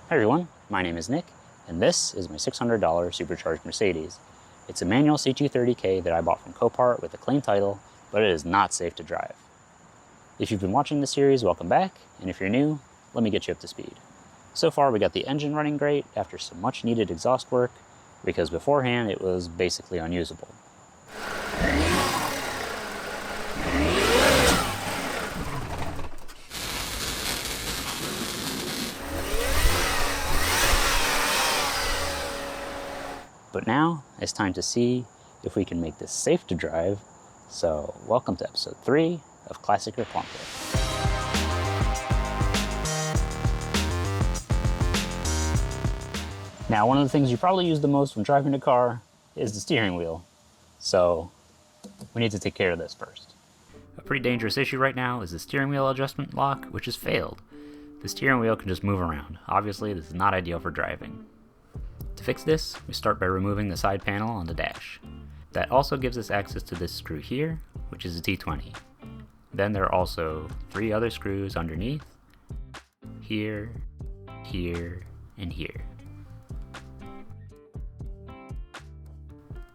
Hi everyone, my name is Nick, and this is my $600 Supercharged Mercedes. It's a manual C230K that I bought from Copart with a clean title, but it is not safe to drive. If you've been watching this series, welcome back, and if you're new, let me get you up to speed. So far we got the engine running great after some much needed exhaust work, because beforehand it was basically unusable. But now, it's time to see if we can make this safe to drive, so welcome to episode 3 of Classic or CLUNKER. Now, one of the things you probably use the most when driving a car is the steering wheel, so we need to take care of this first. A pretty dangerous issue right now is the steering wheel adjustment lock, which has failed. The steering wheel can just move around. Obviously, this is not ideal for driving. To fix this, we start by removing the side panel on the dash. That also gives us access to this screw here, which is a T20. Then there are also 3 other screws underneath, here, here, and here.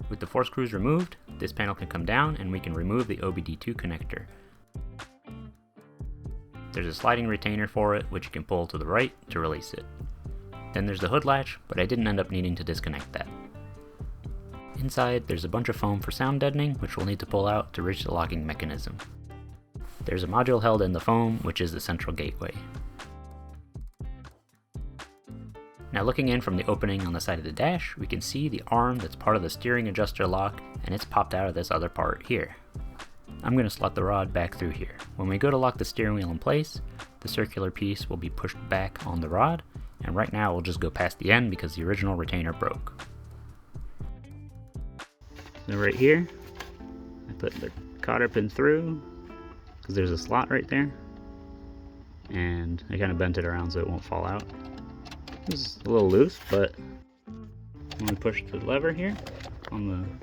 With the 4 screws removed, this panel can come down and we can remove the OBD2 connector. There's a sliding retainer for it, which you can pull to the right to release it. Then there's the hood latch, but I didn't end up needing to disconnect that. Inside, there's a bunch of foam for sound deadening, which we'll need to pull out to reach the locking mechanism. There's a module held in the foam, which is the central gateway. Now looking in from the opening on the side of the dash, we can see the arm that's part of the steering adjuster lock, and it's popped out of this other part here. I'm going to slot the rod back through here. When we go to lock the steering wheel in place, the circular piece will be pushed back on the rod, and right now we'll just go past the end because the original retainer broke. So right here, I put the cotter pin through because there's a slot right there, and I kind of bent it around so it won't fall out. It's a little loose, but when we push the lever here on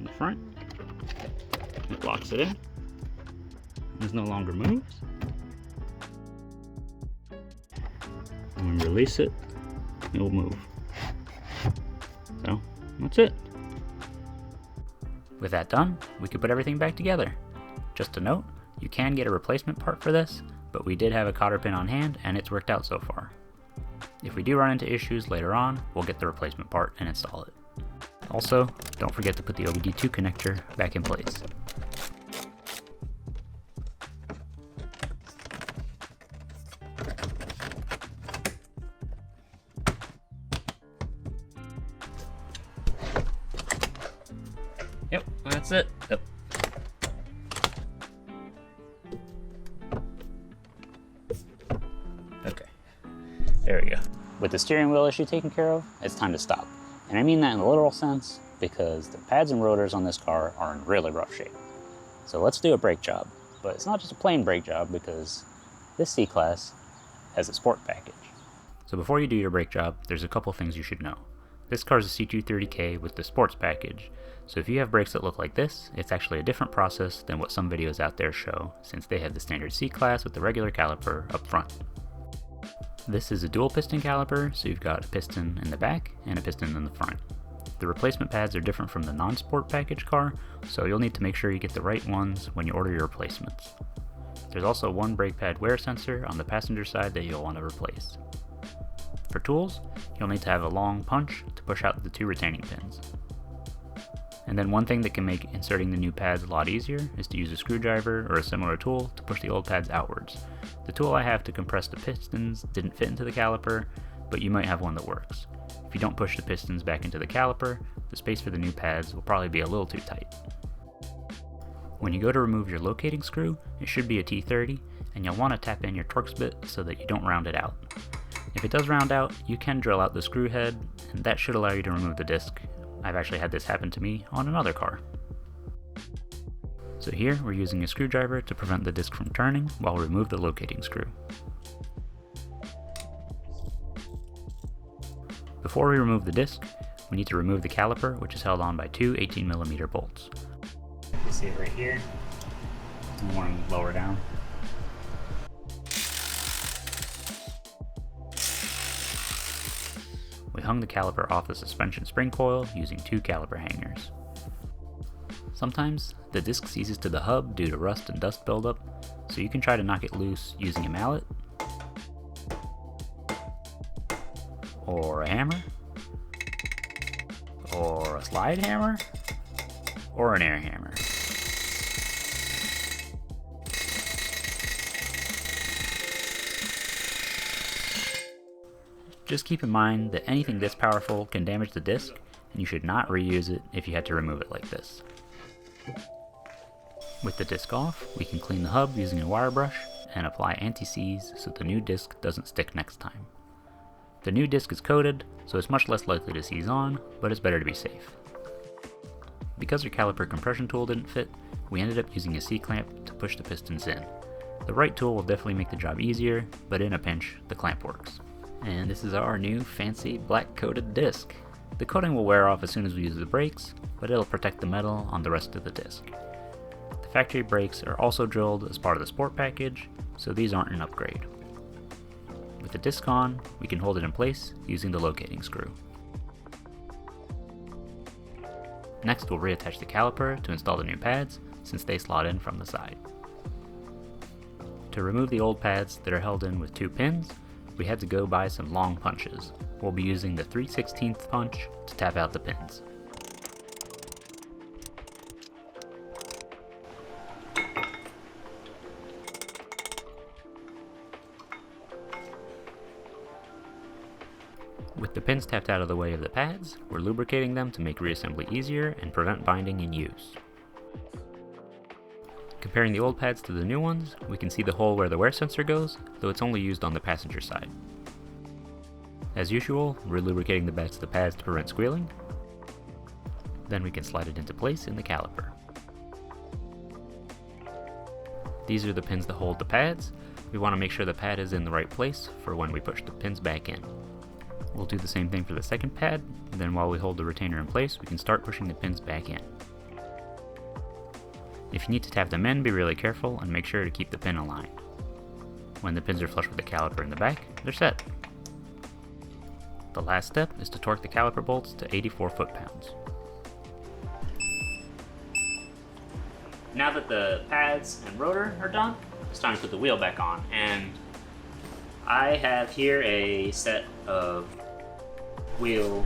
the front, it locks it in. It no longer moves. When we release it, it will move. So, that's it. With that done, we can put everything back together. Just a note, you can get a replacement part for this, but we did have a cotter pin on hand and it's worked out so far. If we do run into issues later on, we'll get the replacement part and install it. Also, don't forget to put the OBD2 connector back in place. Yep, that's it. Yep. Okay, there we go. With the steering wheel issue taken care of, it's time to stop. And I mean that in a literal sense, because the pads and rotors on this car are in really rough shape. So let's do a brake job. But it's not just a plain brake job, because this C-Class has a sport package. So before you do your brake job, there's a couple things you should know. This car is a C230K with the sports package, so if you have brakes that look like this, it's actually a different process than what some videos out there show, since they have the standard C-Class with the regular caliper up front. This is a dual piston caliper, so you've got a piston in the back and a piston in the front. The replacement pads are different from the non-sport package car, so you'll need to make sure you get the right ones when you order your replacements. There's also one brake pad wear sensor on the passenger side that you'll want to replace. For tools, you'll need to have a long punch to push out the 2 retaining pins. And then one thing that can make inserting the new pads a lot easier is to use a screwdriver or a similar tool to push the old pads outwards. The tool I have to compress the pistons didn't fit into the caliper, but you might have one that works. If you don't push the pistons back into the caliper, the space for the new pads will probably be a little too tight. When you go to remove your locating screw, it should be a T30, and you'll want to tap in your Torx bit so that you don't round it out. If it does round out, you can drill out the screw head, and that should allow you to remove the disc. I've actually had this happen to me on another car. So here, we're using a screwdriver to prevent the disc from turning while we remove the locating screw. Before we remove the disc, we need to remove the caliper, which is held on by 2 18mm bolts. You see it right here, and one lower down. we hung the caliper off the suspension spring coil using 2 caliper hangers. Sometimes the disc seizes to the hub due to rust and dust buildup, so you can try to knock it loose using a mallet, or a hammer, or a slide hammer, or an air hammer. Just keep in mind that anything this powerful can damage the disc, and you should not reuse it if you had to remove it like this. With the disc off, we can clean the hub using a wire brush and apply anti-seize so the new disc doesn't stick next time. The new disc is coated, so it's much less likely to seize on, but it's better to be safe. Because our caliper compression tool didn't fit, we ended up using a C-clamp to push the pistons in. The right tool will definitely make the job easier, but in a pinch, the clamp works. And this is our new fancy black coated disc. The coating will wear off as soon as we use the brakes, but it'll protect the metal on the rest of the disc. The factory brakes are also drilled as part of the sport package, so these aren't an upgrade. With the disc on, we can hold it in place using the locating screw. Next, we'll reattach the caliper to install the new pads, since they slot in from the side. To remove the old pads that are held in with 2 pins, we had to go buy some long punches. We'll be using the 3/16 punch to tap out the pins. With the pins tapped out of the way of the pads, we're lubricating them to make reassembly easier and prevent binding in use. Comparing the old pads to the new ones, we can see the hole where the wear sensor goes, though it's only used on the passenger side. As usual, we're lubricating the backs of the pads to prevent squealing. Then we can slide it into place in the caliper. These are the pins that hold the pads. We want to make sure the pad is in the right place for when we push the pins back in. We'll do the same thing for the second pad, and then while we hold the retainer in place, we can start pushing the pins back in. If you need to tap them in, be really careful and make sure to keep the pin aligned. When the pins are flush with the caliper in the back, they're set. The last step is to torque the caliper bolts to 84 foot-pounds. Now that the pads and rotor are done, it's time to put the wheel back on, and I have here a set of wheel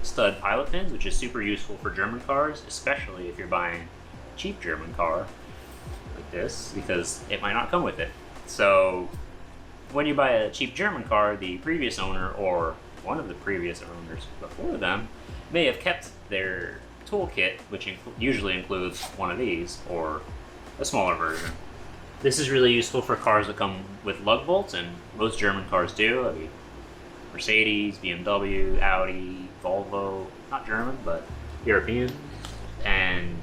stud pilot pins, which is super useful for German cars, especially if you're buying a cheap German car like this, because it might not come with it. So when you buy a cheap German car, the previous owner or one of the previous owners before them may have kept their toolkit, which usually includes one of these or a smaller version. This is really useful for cars that come with lug bolts, and most German cars do. I mean, Mercedes, BMW, Audi, Volvo, not German, but European. And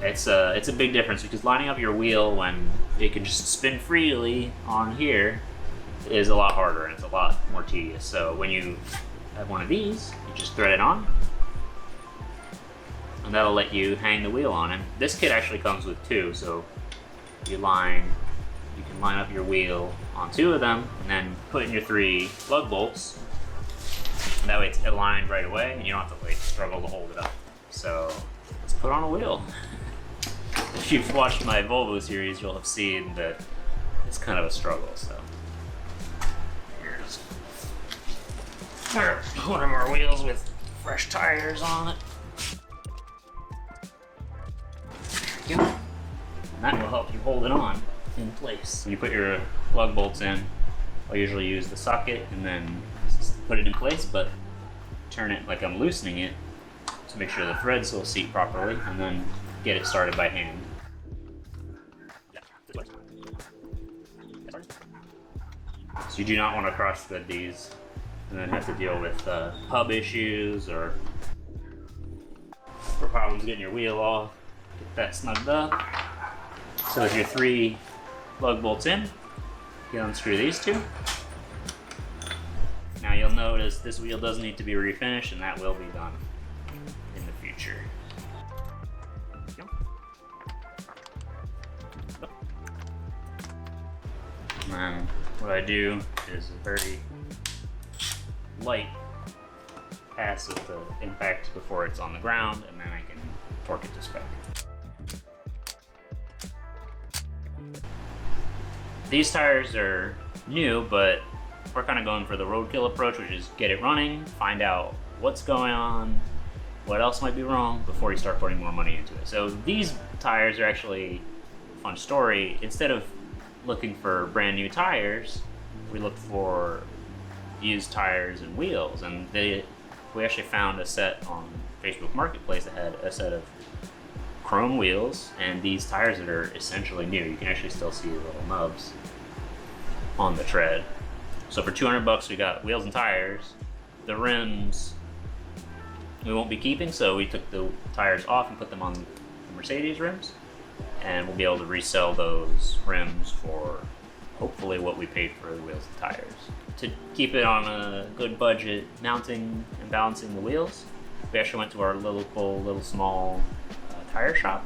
it's a big difference, because lining up your wheel when it can just spin freely on here is a lot harder, and it's a lot more tedious. So when you have one of these, you just thread it on, and that'll let you hang the wheel on. And this kit actually comes with 2, so you can line up your wheel on 2 of them, and then put in your 3 lug bolts. And that way it's aligned right away, and you don't have to struggle to hold it up. So let's put on a wheel. If you've watched my Volvo series, you'll have seen that it's kind of a struggle. So here's one of our wheels with fresh tires on it. There we go. And that will help you hold it on in place. When you put your lug bolts in, I'll usually use the socket and then put it in place, but turn it like I'm loosening it to make sure the threads will seat properly, and then get it started by hand. So you do not want to cross thread these and then have to deal with hub issues or problems getting your wheel off. Get that snugged up. So with your 3 lug bolts in, you unscrew these 2. Now you'll notice this wheel does need to be refinished, and that will be done in the future. And then what I do is a very light pass of the impact before it's on the ground, and then I can torque it to spec. These tires are new, but we're kind of going for the roadkill approach, which is get it running, find out what's going on, what else might be wrong before you start putting more money into it. So these tires are actually a fun story. Instead of looking for brand new tires, we looked for used tires and wheels, and we actually found a set on Facebook Marketplace that had a set of chrome wheels and these tires that are essentially new. You can actually still see the little nubs on the tread. So for 200 bucks, we got wheels and tires. The rims we won't be keeping, so we took the tires off and put them on the Mercedes rims, and we'll be able to resell those rims for hopefully what we paid for the wheels and tires. To keep it on a good budget, mounting and balancing the wheels, we actually went to our little small tire shop,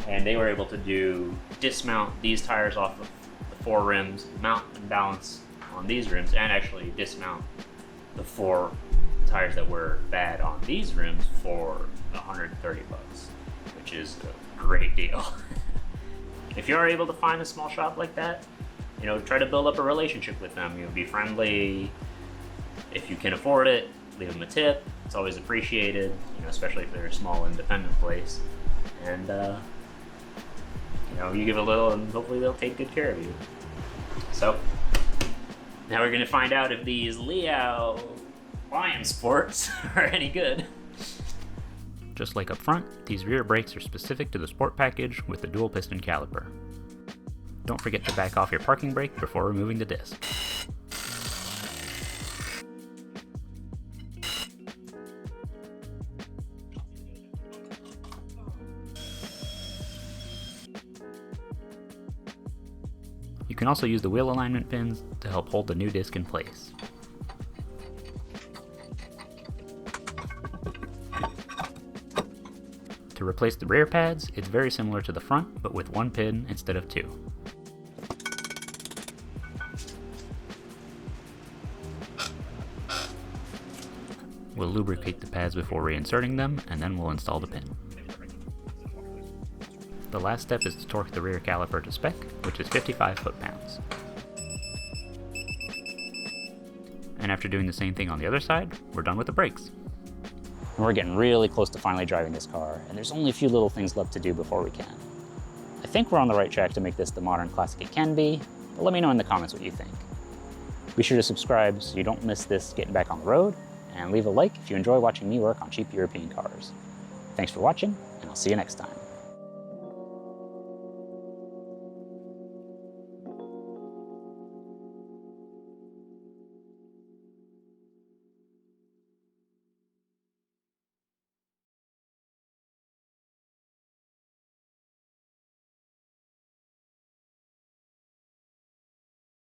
and they were able to dismount these tires off of the 4 rims, mount and balance on these rims, and actually dismount the 4 tires that were bad on these rims for 130 bucks, which is a great deal. If you're able to find a small shop like that, you know, try to build up a relationship with them. You'll be friendly. If you can afford it, leave them a tip. It's always appreciated, you know, especially if they're a small independent place. And you know, you give a little and hopefully they'll take good care of you. So now we're gonna find out if these Liao Lion Sports are any good. Just like up front, these rear brakes are specific to the Sport package with the dual piston caliper. Don't forget to back off your parking brake before removing the disc. You can also use the wheel alignment pins to help hold the new disc in place. To replace the rear pads, it's very similar to the front, but with 1 pin instead of 2. We'll lubricate the pads before reinserting them, and then we'll install the pin. The last step is to torque the rear caliper to spec, which is 55 foot-pounds. And after doing the same thing on the other side, we're done with the brakes. And we're getting really close to finally driving this car, and there's only a few little things left to do before we can. I think we're on the right track to make this the modern classic it can be, but let me know in the comments what you think. Be sure to subscribe so you don't miss this getting back on the road, and leave a like if you enjoy watching me work on cheap European cars. Thanks for watching, and I'll see you next time.